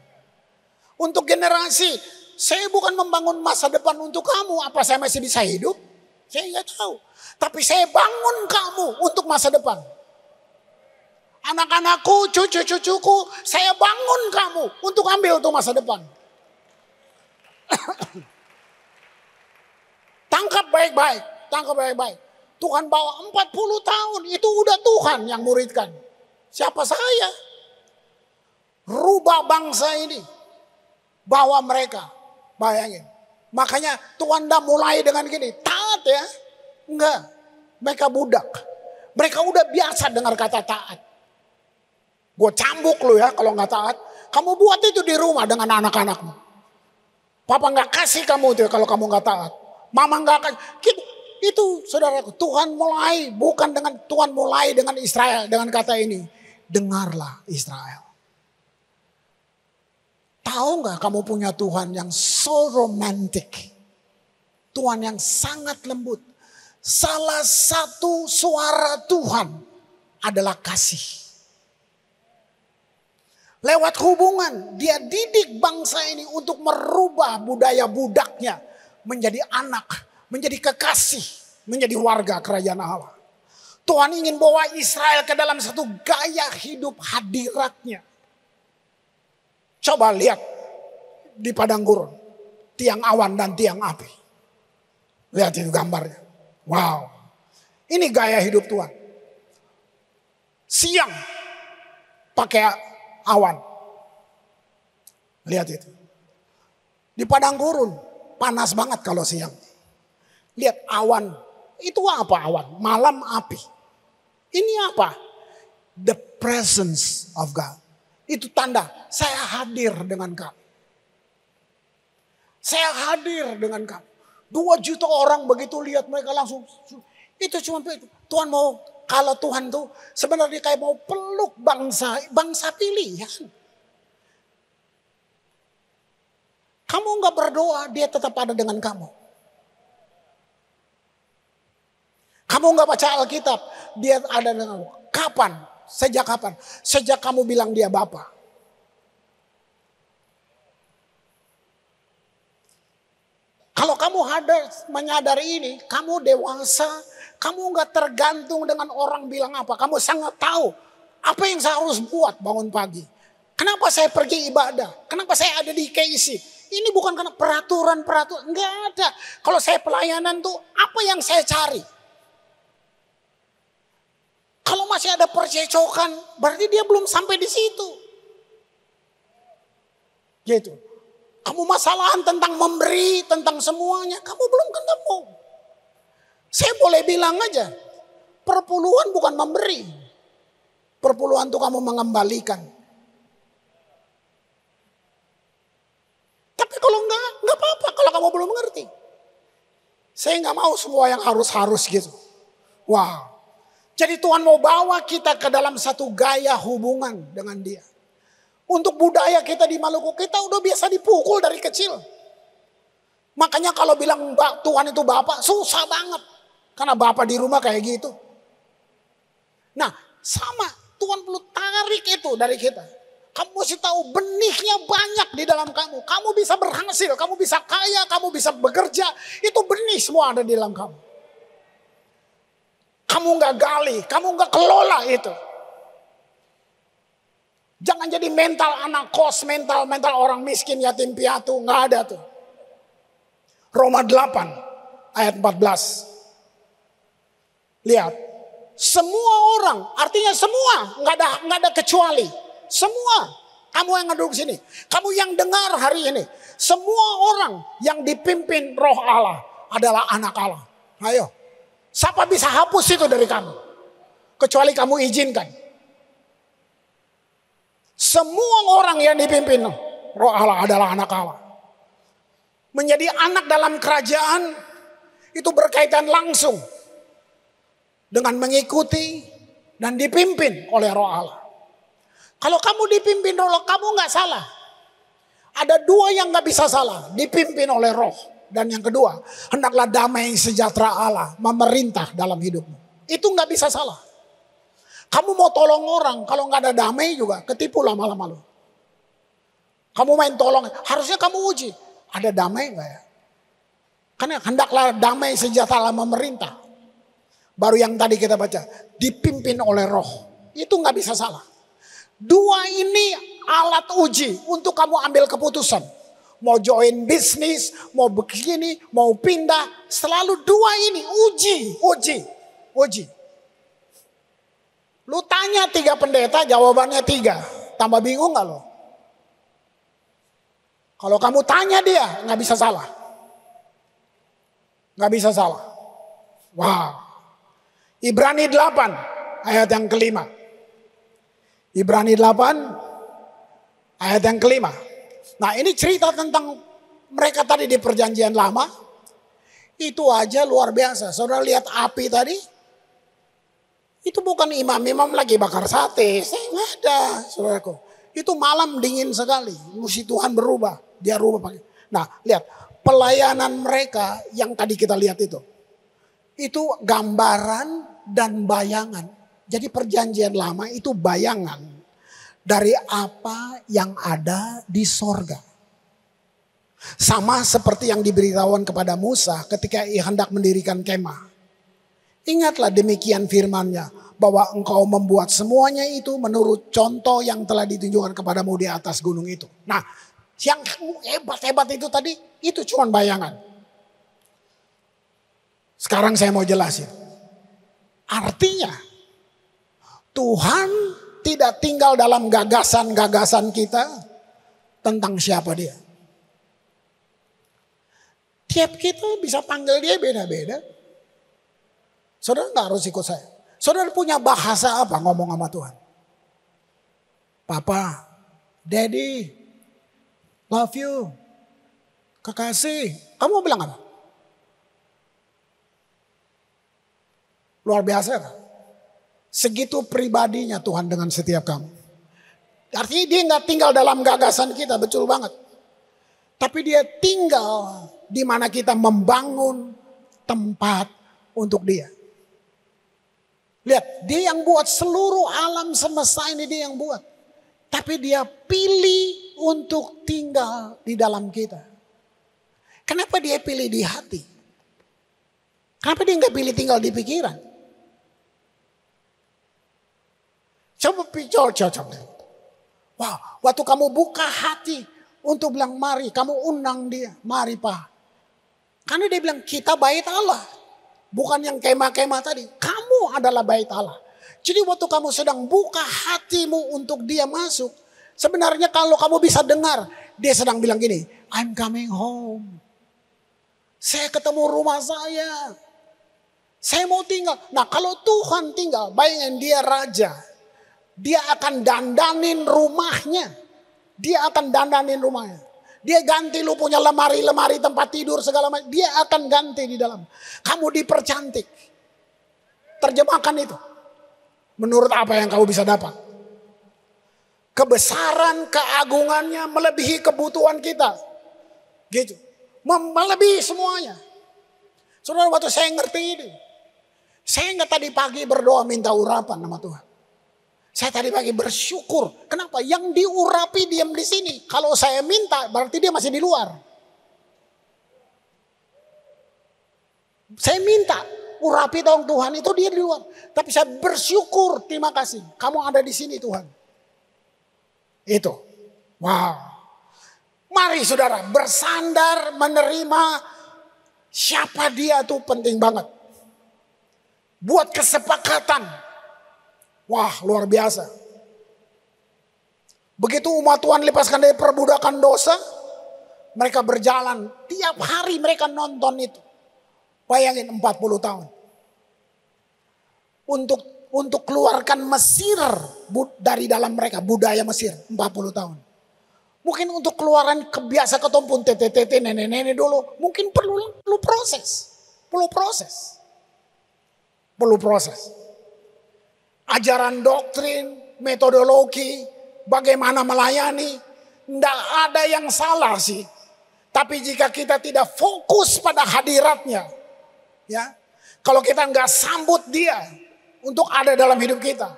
Untuk generasi, saya bukan membangun masa depan untuk kamu. Apa saya masih bisa hidup? Saya nggak tahu. Tapi saya bangun kamu untuk masa depan. Anak-anakku, cucu-cucuku, saya bangun kamu untuk ambil untuk masa depan. Tangkap baik-baik, tangkap baik-baik. Tuhan bawa 40 tahun, itu udah Tuhan yang muridkan. Siapa saya? Rubah bangsa ini. Bawa mereka. Bayangin. Makanya Tuhan dah mulai dengan gini. Taat ya. Enggak. Mereka budak. Mereka udah biasa dengar kata taat. Gue cambuk lu ya kalau gak taat. Kamu buat itu di rumah dengan anak-anakmu. Papa gak kasih kamu itu ya kalau kamu gak taat. Mama gak kasih. Itu saudaraku. Tuhan mulai. Bukan dengan Tuhan mulai dengan Israel. Dengan kata ini. Dengarlah Israel. Tahu nggak kamu punya Tuhan yang so romantic. Tuhan yang sangat lembut. Salah satu suara Tuhan adalah kasih. Lewat hubungan dia didik bangsa ini untuk merubah budaya budaknya. Menjadi anak, menjadi kekasih, menjadi warga kerajaan Allah. Tuhan ingin bawa Israel ke dalam satu gaya hidup hadiratnya. Coba lihat di padang gurun. Tiang awan dan tiang api. Lihat itu gambarnya. Wow. Ini gaya hidup Tuhan. Siang pakai awan. Lihat itu. Di padang gurun panas banget kalau siang. Lihat awan. Itu apa awan? Malam api. Ini apa? The presence of God. Itu tanda saya hadir dengan kamu. Saya hadir dengan kamu. 2 juta orang begitu lihat mereka langsung. Itu cuma Tuhan mau, kalau Tuhan tuh sebenarnya kayak mau peluk bangsa pilihan. Kamu gak berdoa, dia tetap ada dengan kamu. Kamu gak baca Alkitab, dia ada dengan kamu. Kapan? Sejak kapan? Sejak kamu bilang dia Bapa. Kalau kamu menyadari ini, kamu dewasa, kamu gak tergantung dengan orang bilang apa. Kamu sangat tahu apa yang saya harus buat bangun pagi. Kenapa saya pergi ibadah? Kenapa saya ada di KIC? Ini bukan karena peraturan, enggak ada. Kalau saya pelayanan tuh apa yang saya cari? Kalau masih ada percecokan, berarti dia belum sampai di situ. Gitu. Kamu masalahan tentang memberi, tentang semuanya, kamu belum ketemu. Saya boleh bilang aja, perpuluhan bukan memberi. Perpuluhan itu kamu mengembalikan. Tapi kalau enggak apa-apa kalau kamu belum mengerti. Saya enggak mau semua yang harus-harus gitu. Wow. Jadi Tuhan mau bawa kita ke dalam satu gaya hubungan dengan dia. Untuk budaya kita di Maluku, kita udah biasa dipukul dari kecil. Makanya kalau bilang Tuhan itu Bapak, susah banget. Karena Bapak di rumah kayak gitu. Nah, sama. Tuhan perlu tarik itu dari kita. Kamu mesti tahu benihnya banyak di dalam kamu. Kamu bisa berhasil, kamu bisa kaya, kamu bisa bekerja. Itu benih semua ada di dalam kamu. Kamu nggak gali, kamu nggak kelola itu. Jangan jadi mental anak kos, mental orang miskin, yatim piatu, nggak ada tuh. Roma 8 ayat 14. Lihat, semua orang, artinya semua, nggak ada kecuali. Semua, kamu yang duduk sini, kamu yang dengar hari ini, semua orang yang dipimpin Roh Allah adalah anak Allah. Ayo, siapa bisa hapus itu dari kamu? Kecuali kamu izinkan. Semua orang yang dipimpin Roh Allah adalah anak Allah. Menjadi anak dalam kerajaan itu berkaitan langsung dengan mengikuti dan dipimpin oleh Roh Allah. Kalau kamu dipimpin Roh, kamu nggak salah. Ada dua yang nggak bisa salah, dipimpin oleh Roh. Dan yang kedua, hendaklah damai sejahtera Allah memerintah dalam hidupmu. Itu nggak bisa salah. Kamu mau tolong orang, kalau nggak ada damai juga, ketipu lama-lama lo. Kamu main tolong, harusnya kamu uji, ada damai nggak ya? Karena hendaklah damai sejahtera Allah memerintah. Baru yang tadi kita baca, dipimpin oleh Roh. Itu nggak bisa salah. Dua ini alat uji untuk kamu ambil keputusan. Mau join bisnis, mau begini, mau pindah. Selalu dua ini uji. Lu tanya 3 pendeta, jawabannya 3. Tambah bingung gak lo? Kalau kamu tanya dia, gak bisa salah. Gak bisa salah. Wow. Ibrani 8 ayat yang kelima. Ibrani 8 ayat yang kelima. Nah ini cerita tentang mereka tadi di perjanjian lama. Itu aja luar biasa. Saudara lihat api tadi. Itu bukan imam lagi bakar sate. Saya nggak ada saudaraku. Itu malam dingin sekali. Musti Tuhan berubah. Dia rubah pakai. Nah lihat pelayanan mereka yang tadi kita lihat itu. Itu gambaran dan bayangan. Jadi perjanjian lama itu bayangan dari apa yang ada di sorga. Sama seperti yang diberitahuan kepada Musa ketika ia hendak mendirikan kemah. Ingatlah demikian firman-Nya bahwa engkau membuat semuanya itu menurut contoh yang telah ditunjukkan kepadamu di atas gunung itu. Nah, yang hebat-hebat itu tadi itu cuma bayangan. Sekarang saya mau jelasin. Artinya Tuhan tidak tinggal dalam gagasan-gagasan kita tentang siapa dia. Tiap kita bisa panggil dia beda-beda. Saudara gak harus ikut saya. Saudara punya bahasa apa ngomong sama Tuhan? Papa, Daddy, love you, kekasih. Kamu mau bilang apa? Luar biasa kan? Segitu pribadinya Tuhan dengan setiap kamu. Artinya dia gak tinggal dalam gagasan kita, betul banget. Tapi dia tinggal di mana kita membangun tempat untuk dia. Lihat, dia yang buat seluruh alam semesta ini, dia yang buat. Tapi dia pilih untuk tinggal di dalam kita. Kenapa dia pilih di hati? Kenapa dia gak pilih tinggal di pikiran? Coba. Wow, waktu kamu buka hati untuk bilang mari, kamu undang dia, mari Pak. Karena dia bilang kita bait Allah. Bukan yang kemah-kemah tadi. Kamu adalah bait Allah. Jadi waktu kamu sedang buka hatimu untuk dia masuk. Sebenarnya kalau kamu bisa dengar. Dia sedang bilang gini. I'm coming home. Saya ketemu rumah saya. Saya mau tinggal. Nah kalau Tuhan tinggal. Bayangin dia raja. Dia akan dandanin rumahnya. Dia akan dandanin rumahnya. Dia ganti lu punya lemari-lemari tempat tidur segala macam. Dia akan ganti di dalam. Kamu dipercantik. Terjemahkan itu. Menurut apa yang kamu bisa dapat. Kebesaran keagungannya melebihi kebutuhan kita. Gitu. Melebihi semuanya. Saudara waktu saya ngerti ini. Saya nggak tadi pagi berdoa minta urapan sama Tuhan. Saya tadi pagi bersyukur. Kenapa? Yang diurapi diam di sini. Kalau saya minta berarti dia masih di luar. Saya minta urapi dong Tuhan, itu dia di luar. Tapi saya bersyukur, terima kasih. Kamu ada di sini Tuhan. Itu. Wow. Mari saudara bersandar menerima siapa dia tuh penting banget. Buat kesepakatan. Wah luar biasa. Begitu umat Tuhan lepaskan dari perbudakan dosa. Mereka berjalan. Tiap hari mereka nonton itu. Bayangin 40 tahun. Untuk keluarkan Mesir dari dalam mereka. Budaya Mesir 40 tahun. Mungkin untuk keluaran kebiasa ketumpun tete-tete nenek-nenek dulu. Mungkin perlu proses. Perlu proses. Ajaran doktrin, metodologi, bagaimana melayani. Tidak ada yang salah sih. Tapi jika kita tidak fokus pada hadiratnya. Ya, kalau kita nggak sambut dia untuk ada dalam hidup kita.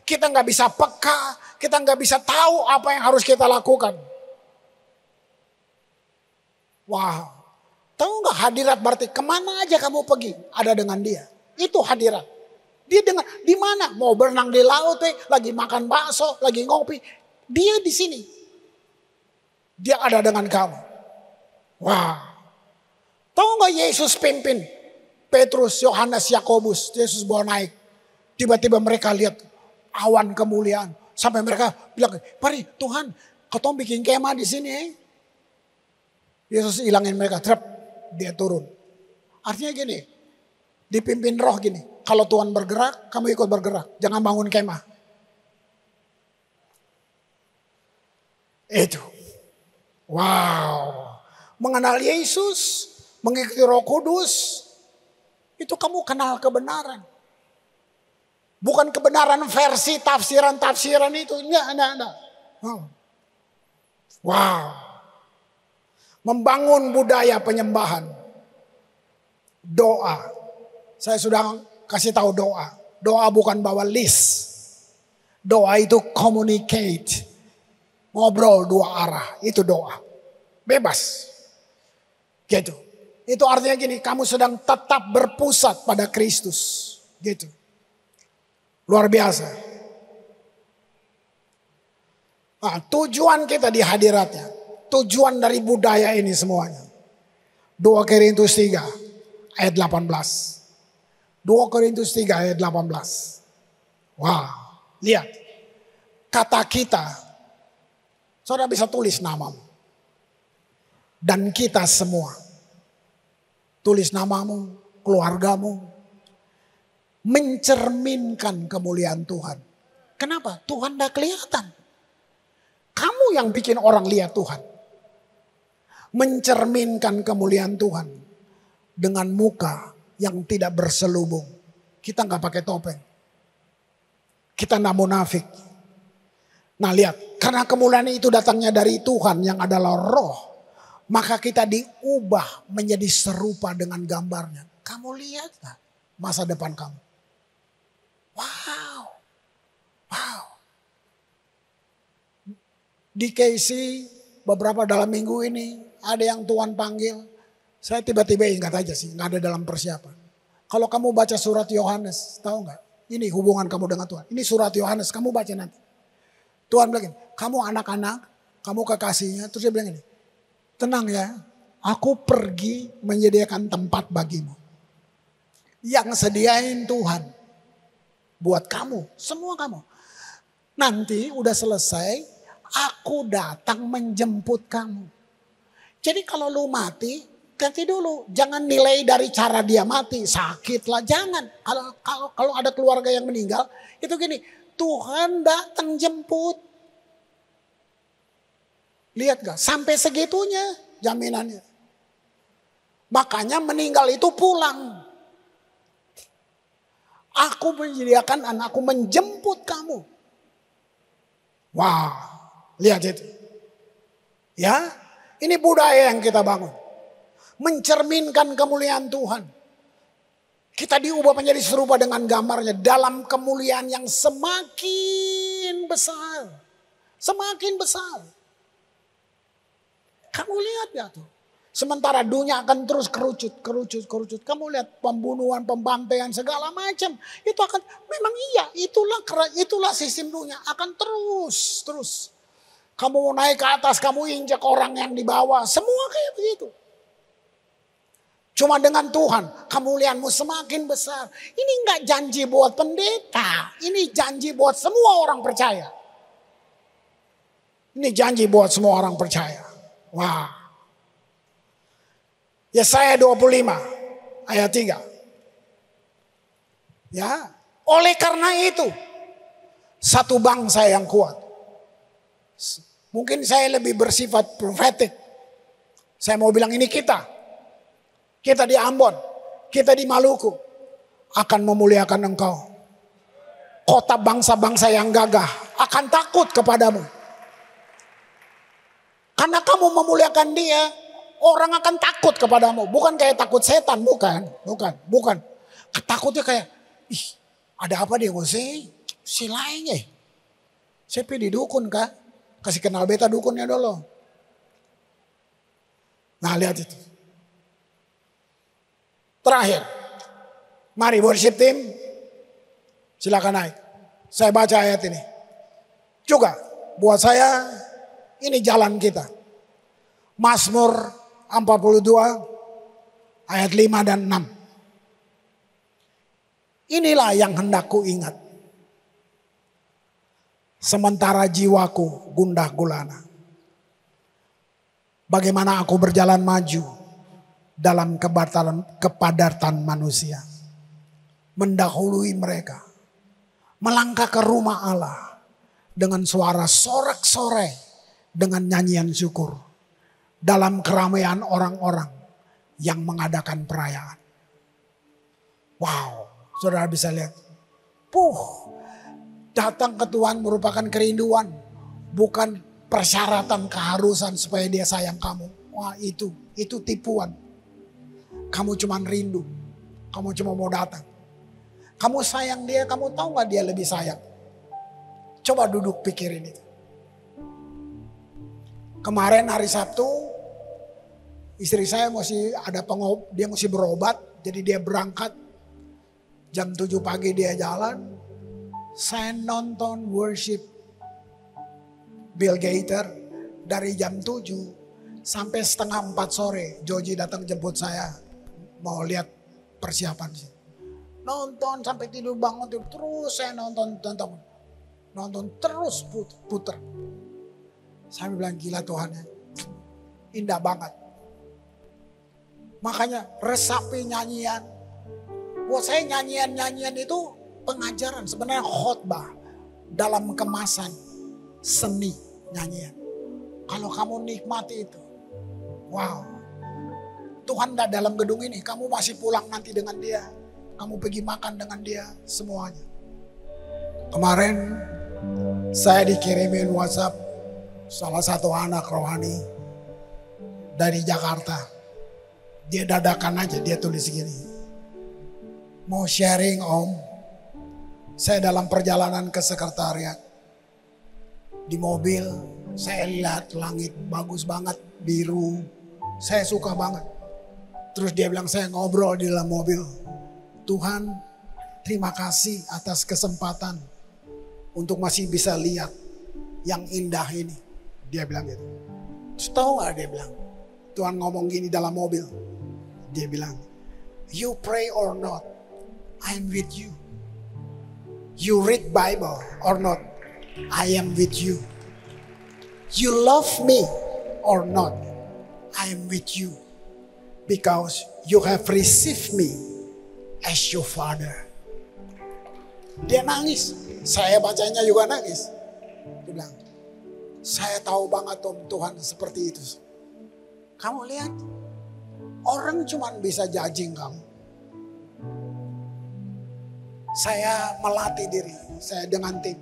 Kita nggak bisa peka, kita nggak bisa tahu apa yang harus kita lakukan. Wah, tahu nggak hadirat berarti kemana aja kamu pergi ada dengan dia. Itu hadirat. Dia dengan di mana? Mau berenang di laut, lagi makan bakso, lagi ngopi. Dia di sini. Dia ada dengan kamu. Wah, tahu nggak Yesus pimpin Petrus, Yohanes, Yakobus, Yesus bawa naik. Tiba-tiba mereka lihat awan kemuliaan. Sampai mereka bilang, "Mari Tuhan, kau bikin kemah di sini." Yesus hilangin mereka, trap, dia turun. Artinya gini, dipimpin roh gini. Kalau Tuhan bergerak, kamu ikut bergerak. Jangan bangun kemah. Itu. Wow. Mengenal Yesus, mengikuti Roh Kudus, itu kamu kenal kebenaran. Bukan kebenaran versi tafsiran itu. Enggak. Wow. Membangun budaya penyembahan. Doa. Saya sudah kasih tahu doa. Doa bukan bawa list. Doa itu communicate. Ngobrol dua arah. Itu doa. Bebas. Gitu. Itu artinya gini, kamu sedang tetap berpusat pada Kristus. Gitu. Luar biasa. Nah, tujuan kita di hadiratnya. Tujuan dari budaya ini semuanya. 2 Korintus 3 ayat 18. 2 Korintus 3 ayat 18. Wah, lihat. Kata kita. Saudara bisa tulis namamu. Dan kita semua. Tulis namamu, keluargamu. Mencerminkan kemuliaan Tuhan. Kenapa? Tuhan tidak kelihatan. Kamu yang bikin orang lihat Tuhan. Mencerminkan kemuliaan Tuhan. Dengan muka yang tidak berselubung. Kita nggak pakai topeng. Kita nggak munafik. Nah lihat, karena kemuliaan itu datangnya dari Tuhan yang adalah roh. Maka kita diubah menjadi serupa dengan gambarnya. Kamu lihat gak masa depan kamu? Wow. Di KC beberapa dalam minggu ini ada yang Tuhan panggil. Saya tiba-tiba ingat aja sih, gak ada dalam persiapan. Kalau kamu baca surat Yohanes, tahu gak? Ini hubungan kamu dengan Tuhan. Ini surat Yohanes, kamu baca nanti. Tuhan bilang, kamu anak-anak, kamu kekasihnya. Terus dia bilang ini. Tenang ya, aku pergi menyediakan tempat bagimu. Yang sediain Tuhan. Buat kamu, semua kamu. Nanti udah selesai, aku datang menjemput kamu. Jadi kalau lu mati, ganti dulu. Jangan nilai dari cara dia mati, sakit lah, jangan. Kalau ada keluarga yang meninggal, itu gini, Tuhan datang jemput. Lihat gak? Sampai segitunya jaminannya. Makanya meninggal itu pulang. Aku menyediakan anakku menjemput kamu. Wah, lihat itu. Ya, ini budaya yang kita bangun. Mencerminkan kemuliaan Tuhan. Kita diubah menjadi serupa dengan gambarnya dalam kemuliaan yang semakin semakin besar. Semakin besar. Kamu lihat ya tuh. Sementara dunia akan terus kerucut. Kamu lihat pembunuhan, pembantaian segala macam. Itu akan, memang iya, itulah sistem dunia. Akan terus. Kamu mau naik ke atas, kamu injak orang yang di bawah. Semua kayak begitu. Cuma dengan Tuhan, kemuliaanmu semakin besar. Ini enggak janji buat pendeta. Ini janji buat semua orang percaya. Ini janji buat semua orang percaya. Wah. Yesaya 25 ayat 3. Ya, oleh karena itu satu bangsa yang kuat. Mungkin saya lebih bersifat profetik. Saya mau bilang ini kita di Ambon, kita di Maluku akan memuliakan engkau. Kota bangsa-bangsa yang gagah akan takut kepadamu. Karena kamu memuliakan dia, orang akan takut kepadamu. Bukan kayak takut setan, bukan. Takutnya kayak, ih ada apa dia ngusik? Si lain ya. Saya pilih dukun kah? Kasih kenal beta dukunnya dulu. Nah lihat itu. Terakhir. Mari worship team. Silakan naik. Saya baca ayat ini. Juga buat saya ini jalan kita. Mazmur 42 ayat 5 dan 6. Inilah yang hendak ku ingat. Sementara jiwaku gundah gulana. Bagaimana aku berjalan maju dalam kepadartan manusia. Mendahului mereka. Melangkah ke rumah Allah. Dengan suara sorak-sorai. Dengan nyanyian syukur. Dalam keramaian orang-orang yang mengadakan perayaan. Wow, saudara bisa lihat. Datang ke Tuhan merupakan kerinduan. Bukan persyaratan keharusan supaya dia sayang kamu. Wah itu tipuan. Kamu cuma rindu. Kamu cuma mau datang. Kamu sayang dia, kamu tahu gak dia lebih sayang? Coba duduk pikirin itu. Kemarin hari Sabtu, istri saya dia mesti berobat. Jadi dia berangkat. Jam 7 pagi dia jalan. Saya nonton worship Bill Gaither dari jam 7 sampai setengah 4 sore. Joji datang jemput saya. Mau lihat persiapan sih. Nonton sampai tidur bangun terus saya nonton terus puter. Saya bilang gila Tuhan ya. Indah banget. Makanya resapi nyanyian. Buat saya nyanyian itu pengajaran. Sebenarnya khotbah dalam kemasan seni nyanyian. Kalau kamu nikmati itu. Wow. Tuhan tidak dalam gedung ini. Kamu masih pulang nanti dengan dia. Kamu pergi makan dengan dia. Semuanya. Kemarin saya dikirimin WhatsApp. Salah satu anak rohani. Dari Jakarta. Dia dadakan aja. Dia tulis gini. Mau sharing om. Saya dalam perjalanan ke sekretariat. Di mobil. Saya lihat langit bagus banget. Biru. Saya suka banget. Terus dia bilang saya ngobrol di dalam mobil. Tuhan terima kasih atas kesempatan. Untuk masih bisa lihat. Yang indah ini. Dia bilang gitu. Terus tahu gak dia bilang. Tuhan ngomong gini dalam mobil. Dia bilang. You pray or not. I'm with you. You read Bible or not. I am with you. You love me or not. I am with you. Because you have received me as your father. Dia nangis. Saya bacanya juga nangis. Dia bilang, saya tahu banget om Tuhan seperti itu. Kamu lihat, orang cuma bisa judging kamu. Saya melatih diri, saya dengan tim.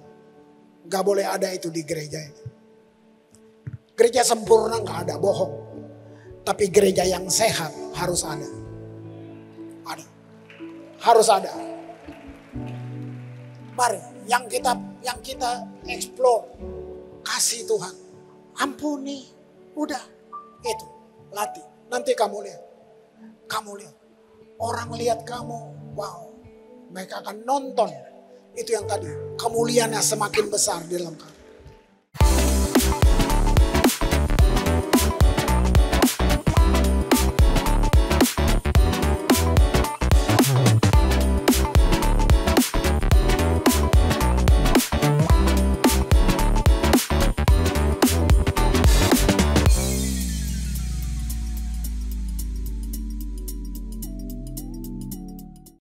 Gak boleh ada itu di gereja ini. Gereja sempurna gak ada, bohong. Tapi gereja yang sehat harus ada. Ada. Harus ada. Mari yang kita explore. Kasih Tuhan. Ampuni. Udah. Itu. Latih. Nanti kamu lihat. Kamu lihat. Orang lihat kamu. Wow. Mereka akan nonton. Itu yang tadi. Kemuliaannya semakin besar di dalam kamu.